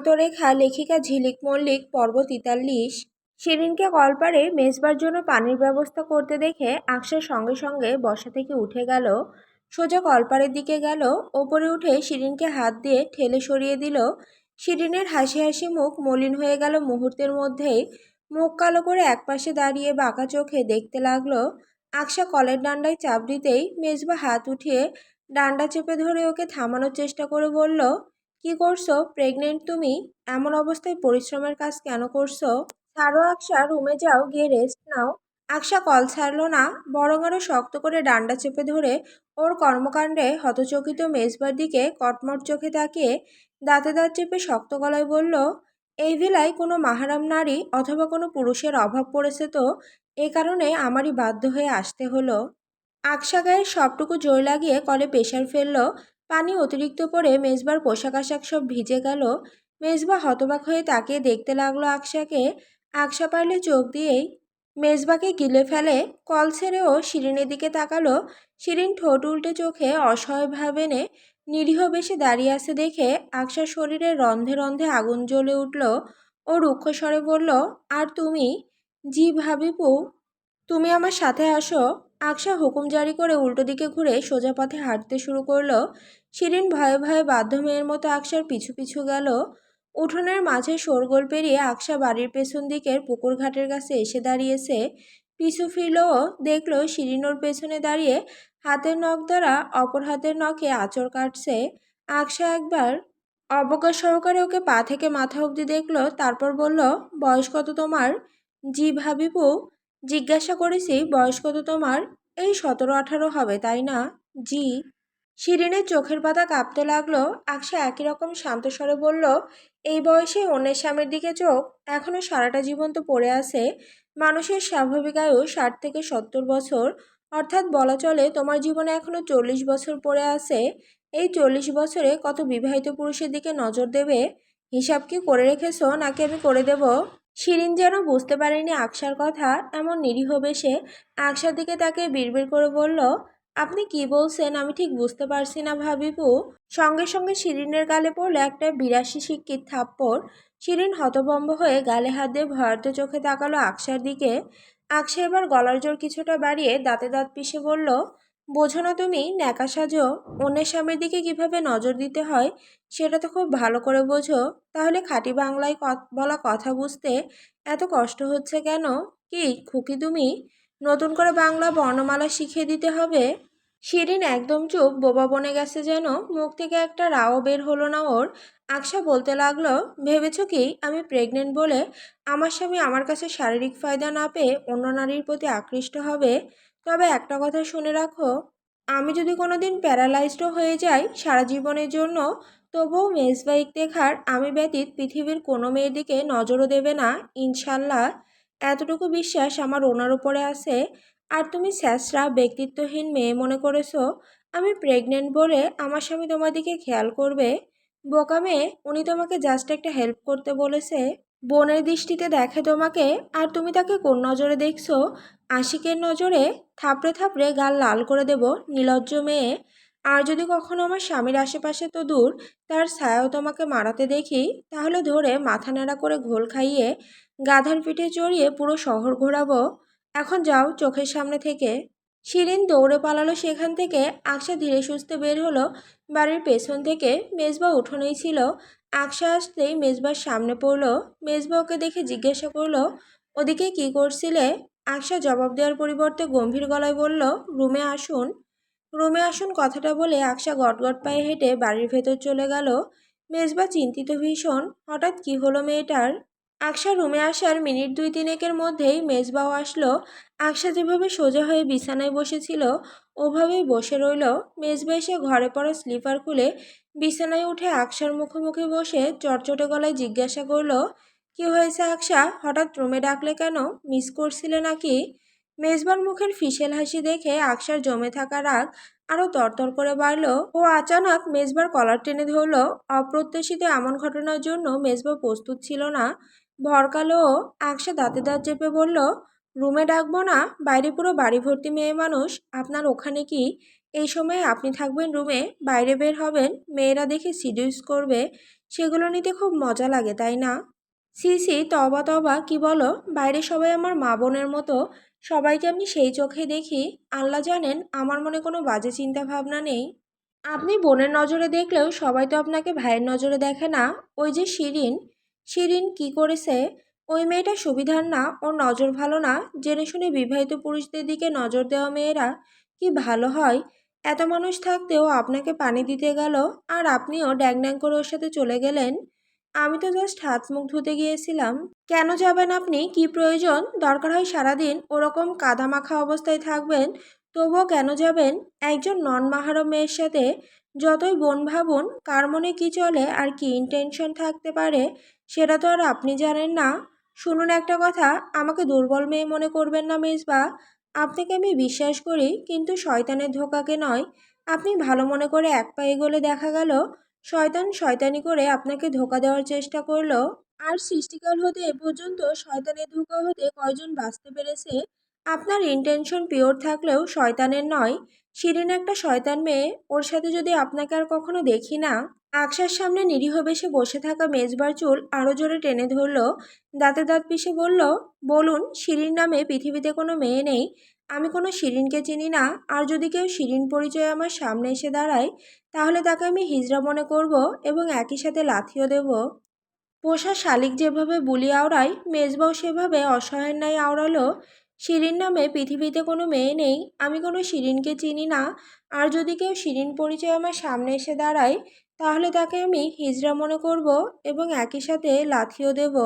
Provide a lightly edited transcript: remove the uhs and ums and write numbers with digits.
শান্তরেখা লেখিকা ঝিলিক মল্লিক পর্ব ৪৩। শিরিনকে কলপারে মেজবার জন্য পানির ব্যবস্থা করতে দেখে আকশার সঙ্গে সঙ্গে বসা থেকে উঠে গেল, সোজা কলপারের দিকে গেল। ওপরে উঠে শিরিনকে হাত দিয়ে ঠেলে সরিয়ে দিল। শিরিনের হাসি হাসি মুখ মলিন হয়ে গেল মুহূর্তের মধ্যেই। মুখ কালো করে একপাশে দাঁড়িয়ে বাঁকা চোখে দেখতে লাগলো। আকশা কলের ডান্ডায় চাপ দিতেই মেজবা হাত উঠিয়ে ডান্ডা চেপে ধরে ওকে থামানোর চেষ্টা করে বলল, কি করছো? প্রেগনেন্ট তুমি? এমন অবস্থায় পরিশ্রমের কাজ কেন করছো? ছাড়ো আকশা, রুমে যাও, গিয়ে রেস্ট নাও। আকশা কল ছাড়লো না, বরং আরো শক্ত করে ডান্ডা চেপে ধরে ওর কর্মকাণ্ডে হতচকিত মেজবার দিকে কটমট চোখে তাকিয়ে দাঁতে দাঁত চেপে শক্ত গলায় বলল, এই ভেলায় কোনো মাহারাম নারী অথবা কোনো পুরুষের অভাব পড়েছে তো, এ কারণে আমারই বাধ্য হয়ে আসতে হলো। আকশা গায়ের সবটুকু জোর লাগিয়ে কলে প্রেশার ফেলল। পানি অতিরিক্ত পড়ে মেজবার পোশাক আশাক সব ভিজে গেল। মেজবা হতবাক হয়ে তাকিয়ে দেখতে লাগলো আকশাকে। আকশা পারলে চোখ দিয়েই মেজবাকে গিলে ফেলে। কল ছেড়েও শিরিনের দিকে তাকালো। শিরিন ঠোঁট উল্টে চোখে অসহায় ভাব এনে নিরীহ বেশে দাঁড়িয়ে আছে দেখে আকশার শরীরে রন্ধে রন্ধে আগুন জ্বলে উঠল। ও রুক্ষ স্বরে বলল, আর তুমি? জি ভাবিপু, তুমি আমার সাথে আসো। আকশা হুকুম জারি করে উল্টো দিকে ঘুরে সোজা পথে হাঁটতে শুরু করলো। শিরিন ভয়ে ভয়ে বাধ্য মেয়ের মতো আকশার পিছু পিছু গেল। উঠোনের মাঝে শোরগোল পেরিয়ে আকশা বাড়ির পেছন দিকের পুকুর ঘাটের কাছে এসে দাঁড়িয়েছে। পিছু ফিরলেও দেখলো শিরিন ওর পেছনে দাঁড়িয়ে হাতের নখ দ্বারা অপর হাতের নখে আঁচড় কাটছে। আকশা একবার অবজ্ঞা সহকারে ওকে পা থেকে মাথা অবধি দেখলো, তারপর বলল, বয়স কত তোমার? জি ভাবিপু, জিজ্ঞাসা করেছি বয়স কত তোমার? এই 17-18 হবে, তাই না? জি। শিরিনের চোখের পাতা কাঁপতে লাগলো। আকশা একই রকম শান্ত স্বরে বলল, এই বয়সে অন্যের স্বামীর দিকে চোখ? এখনো সারাটা জীবন তো পড়ে আছে। মানুষের স্বাভাবিক আয়ু 60 থেকে 70 বছর, অর্থাৎ বলা চলে তোমার জীবনে এখনো 40 বছর পড়ে আছে। এই 40 বছরে কত বিবাহিত পুরুষের দিকে নজর দেবে? হিসাব কি করে রেখেছো, নাকি আমি করে দেব? শিরিন যেন বুঝতে পারেনি আকশার কথা, এমন নিরীহ বেশে আকশার দিকে তাকে বিড়বিড় করে বলল, আপনি কি বলছেন আমি ঠিক বুঝতে পারছি না ভাবিপু। সঙ্গে সঙ্গে শিরিনের গালে পড়ল একটা 82 শিক্ষিত থাপ্পড়। শিরিন হতভম্ব হয়ে গালে হাত দিয়ে ভয়ার্ত চোখে তাকালো আকশার দিকে। আকশা এবার গলার জোর কিছুটা বাড়িয়ে দাঁতে দাঁত পিষে বলল, বোঝো না তুমি, ন্যাকা সাজো? অন্যের স্বামীর দিকে কিভাবে নজর দিতে হয় সেটা তো খুব ভালো করে বোঝো। তাহলে খাঁটি বাংলায় বলা কথা বুঝতে এত কষ্ট হচ্ছে কেন? কি খুকি তুমি? নতুন করে বাংলা বর্ণমালা শিখিয়ে দিতে হবে? শিরিন একদম চুপ, বোবা বনে গেছে যেন। মুখ থেকে একটা রাও বের হলো না ওর। আকশা বলতে লাগলো, ভেবেছো কি আমি প্রেগনেন্ট বলে আমার স্বামী আমার কাছে শারীরিক ফায়দা না পেয়ে অন্য নারীর প্রতি আকৃষ্ট হবে? তবে একটা কথা শুনে রাখো, আমি যদি কোনোদিন প্যারালাইজডও হয়ে যাই সারা জীবনের জন্য, তবুও মেজবা ইফতেখার আমি ব্যতীত পৃথিবীর কোনো মেয়ের দিকে নজরও দেবে না, ইনশাল্লাহ। এতটুকু বিশ্বাস আমার ওনার উপরে আছে। আর তুমি স্যাঁচরা ব্যক্তিত্বহীন মেয়ে মনে করেছো আমি প্রেগনেন্ট বলে আমার স্বামী তোমার দিকে খেয়াল করবে? বোকা মেয়ে, উনি তোমাকে জাস্ট একটা হেল্প করতে বলেছে। বোনের দৃষ্টিতে দেখে তোমাকে, আর তুমি তাকে কোন নজরে দেখছো? আশিকের নজরে? থাপড়ে থাপড়ে গাল লাল করে দেব, নির্লজ্জ মেয়ে। আর যদি কখনো আমার স্বামীর আশেপাশে তো দূর, তার ছায়াও তোমাকে মারাতে দেখি, তাহলে ধরে মাথা ন্যাড়া করে ঘোল খাইয়ে গাধার পিঠে চড়িয়ে পুরো শহর ঘোরাবো। এখন যাও চোখের সামনে থেকে। শিরিন দৌড়ে পালালো সেখান থেকে। আকশা ধীরে সুস্থে বের হলো বাড়ির পেছন থেকে। মেজবা উঠোনেই ছিল। আকশা আসতেই মেজবার সামনে পড়ল। মেজবা ওকে দেখে জিজ্ঞাসা করলো, ওদিকে কি করছিলে? আকশা জবাব দেওয়ার পরিবর্তে গম্ভীর গলায় বলল, রুমে আসুন। রুমে আসুন কথাটা বলে আকশা গটগট পায়ে হেঁটে বাড়ির ভেতর চলে গেল। মেজবা চিন্তিত ভীষণ, হঠাৎ কি হলো মেয়েটার? আকশা রুমে আসার মিনিট 2-3 মধ্যেই মেজবাও আসলো। আকশা যেভাবে সোজা হয়ে বিছানায় বসেছিল ওভাবেই বসে রইল। মেজবা এসে ঘরে পড়া স্লিপার খুলে বিছানায় উঠে আকশার মুখোমুখি বসে চটচটে গলায় জিজ্ঞাসা করলো, কি হয়েছে আকশা, হঠাৎ রুমে ডাকলে কেন? মিস করছিলে নাকি? মেজবার মুখের ফিসেল হাসি দেখে আকশার জমে থাকা রাগ আরো তরতর করে বাড়ল। ও আচানক মেজবার কলার টেনে ধরল। অপ্রত্যাশিত এমন ঘটনার জন্য মেজবা প্রস্তুত ছিল না। ভরকালো আকশা দাঁতে দাঁত চেপে বলল, রুমে ডাকবো না? বাইরে পুরো বাড়ি ভর্তি মেয়ে মানুষ, আপনার ওখানে কি? এই সময় আপনি থাকবেন রুমে, বাইরে বের হবেন, মেয়েরা দেখে সিডিউস করবে, সেগুলো নিতে খুব মজা লাগে, তাই না? সি সি, তবা তবা, কি বলো? বাইরে সবাই আমার মা বোনের মতো, সবাইকে আমি সেই চোখে দেখি। আল্লাহ জানেন আমার মনে কোনো বাজে চিন্তা ভাবনা নেই। আপনি বোনের নজরে দেখলেও সবাই তো আপনাকে ভাইয়ের নজরে দেখে না। ওই যে শিরিন, শিরিন কি করেছে? ওই মেয়েটা সুবিধার না, ওর নজর ভালো না। জেনে শুনে বিবাহিত পুরুষদের দিকে নজর দেওয়া মেয়েরা কি ভালো হয়? এত মানুষ থাকতেও আপনাকে পানি দিতে গেল, আর আপনিও ড্যাং ড্যাং করে ওর সাথে চলে গেলেন। আমি তো জাস্ট হাত মুখ ধুতে গিয়েছিলাম। কেন যাবেন আপনি? কি প্রয়োজন? দরকার হয় সারাদিন ওরকম কাদা মাখা অবস্থায় থাকবেন, তবুও কেন যাবেন? একজন নন মাহারম মেয়ের সাথে। যতই বোন ভাবুন, কার মনে কি চলে আর কি ইন্টেনশন থাকতে পারে, সেটা তো আর আপনি জানেন না। শুনুন একটা কথা, আমাকে দুর্বল মেয়ে মনে করবেন না মেজবা। আপনাকে আমি বিশ্বাস করি, কিন্তু শয়তানের ধোঁকাকে নয়। আপনি ভালো মনে করে এক পা এগোলে দেখা গেল শয়তান শয়তানি করে আপনাকে ধোঁকা দেওয়ার চেষ্টা করলো। আর সৃষ্টিকাল হতে এ পর্যন্ত শয়তানের ধোঁকা হতে কয়জন বাঁচতে পেরেছে? আপনার ইন্টেনশন পিওর থাকলেও শয়তানের নয়। শিরিন একটা শয়তান মেয়ে, ওর সাথে যদি আপনাকে আর কখনো দেখি না। আকশার সামনে নিরীহ বেশে বসে থাকা মেজবার চুল আরো জোরে টেনে ধরলো, দাঁতে দাঁত পিষে বলল, বলুন, শিরিন নামে পৃথিবীতে কোনো মেয়ে নেই। আমি কোনো শিরিনকে চিনি না। আর যদি কেউ শিরিন পরিচয়ে আমার সামনে এসে দাঁড়ায়, তাহলে তাকে আমি হিজড়া মনে করব এবং একই সাথে লাথিও দেব। পোষা শালিক যেভাবে বুলি আওড়ায়, মেজবাও সেভাবে অসহায়ের ন্যায় আওড়ালো। শিরিন নামে পৃথিবীতে কোনো মেয়ে নেই, আমি কোনো শিরিনকে চিনি না। আর যদি কেউ শিরিন পরিচয়ে আমার সামনে এসে দাঁড়ায়, তাহলে তাকে আমি হিজড়া মনে করব এবং একই সাথে লাথিও দেব।